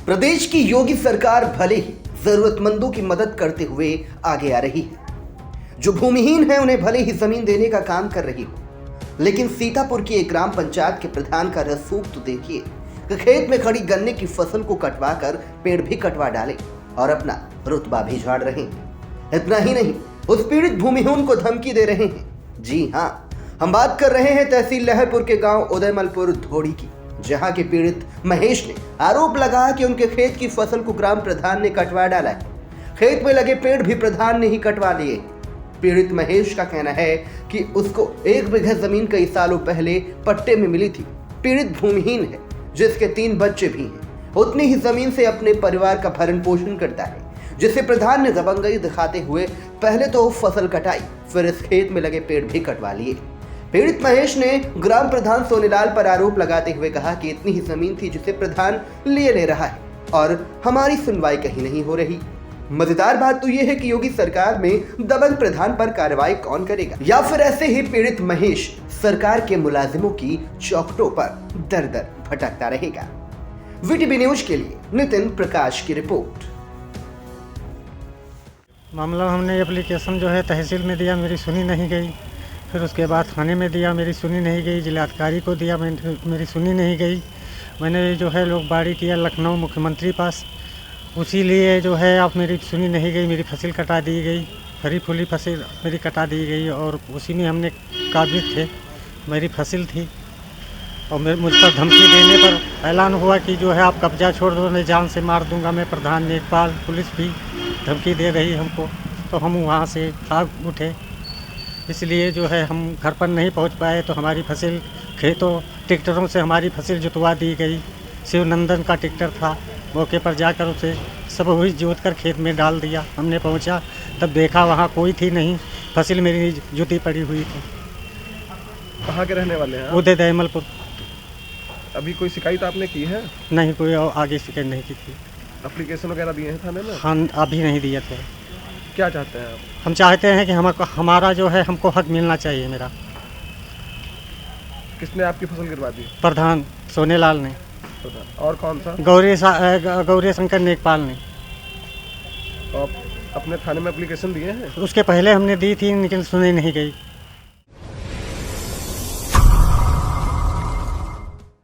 प्रदेश की योगी सरकार भले ही जरूरतमंदों की मदद करते हुए आगे आ रही है, जो भूमिहीन है उन्हें भले ही जमीन देने का काम कर रही हो, लेकिन सीतापुर की एक ग्राम पंचायत के प्रधान का रसूख तो देखिए कि खेत में खड़ी गन्ने की फसल को कटवा कर पेड़ भी कटवा डाले और अपना रुतबा भी झाड़ रहे हैं। इतना ही नहीं, उस पीड़ित भूमिहीन को धमकी दे रहे हैं। जी हाँ, हम बात कर रहे हैं तहसील लहरपुर के गांव उदयमलपुर धोड़ी की, जहां के पीड़ित महेश ने आरोप लगाया कि उनके खेत की फसल को ग्राम प्रधान ने कटवा डाला है। खेत में लगे पेड़ भी प्रधान ने ही कटवा लिए। पीड़ित महेश का कहना है कि उसको 1 बीघा जमीन कई सालों पहले पट्टे में मिली थी। पीड़ित भूमिहीन है, जिसके 3 बच्चे भी हैं। उतनी ही जमीन से अपने परिवार का भरण पोषण करता है, जिसे प्रधान ने दबंगई दिखाते हुए पहले तो फसल कटाई, फिर इस खेत में लगे पेड़ भी कटवा लिए। पीड़ित महेश ने ग्राम प्रधान सोनीलाल पर आरोप लगाते हुए कहा कि इतनी ही जमीन थी जिसे प्रधान ले रहा है और हमारी सुनवाई कहीं नहीं हो रही। मजेदार बात तो यह है कि योगी सरकार में दबंग प्रधान पर कार्रवाई कौन करेगा, या फिर ऐसे ही पीड़ित महेश सरकार के मुलाजिमों की चौखटों पर दर दर भटकता रहेगा। वीटीवी न्यूज के लिए नितिन प्रकाश की रिपोर्ट। मामला हमने एप्लीकेशन जो है तहसील में दिया, मेरी सुनी नहीं गई। फिर उसके बाद थाने में दिया, मेरी सुनी नहीं गई। जिलाधिकारी को दिया, मेरी सुनी नहीं गई। मैंने जो है लोग बाड़ी किया लखनऊ मुख्यमंत्री पास, उसी लिए जो है आप मेरी सुनी नहीं गई। मेरी फसल कटा दी गई, फरी फूली फसल मेरी कटा दी गई और उसी में हमने काबिज थे, मेरी फसल थी। और मुझ पर धमकी देने पर ऐलान हुआ कि जो है आप कब्जा छोड़ दो, मैं जान से मार दूंगा। मैं प्रधान लेखपाल पुलिस भी धमकी दे रही हमको, तो हम वहाँ से भाग उठे। इसलिए जो है हम घर पर नहीं पहुँच पाए, तो हमारी फसल खेतों ट्रैक्टरों से हमारी फसल जुतवा दी गई। शिवनंदन का ट्रैक्टर था, मौके पर जाकर उसे सब वही जोत कर खेत में डाल दिया। हमने पहुँचा तब देखा वहाँ कोई थी नहीं, फसल मेरी जुती पड़ी हुई थी। कहाँ के रहने वाले हैं? उदयमलपुर। अभी कोई शिकायत आपने की है? नहीं, कोई और आगे शिकायत नहीं की थी। एप्लीकेशन वगैरह दिए हैं थाने में? हाँ, अभी नहीं दिए थे। क्या चाहते हैं आप? हम चाहते हैं कि हमारा जो है हमको हक मिलना चाहिए। मेरा किसने आपकी फसल गिरवा दी? प्रधान सोनेलाल ने। और कौन सा? गौरी शंकर नेकपाल ने। आप अपने थाने में एप्लीकेशन दिए हैं? उसके पहले हमने दी थी, लेकिन सुनी नहीं गई।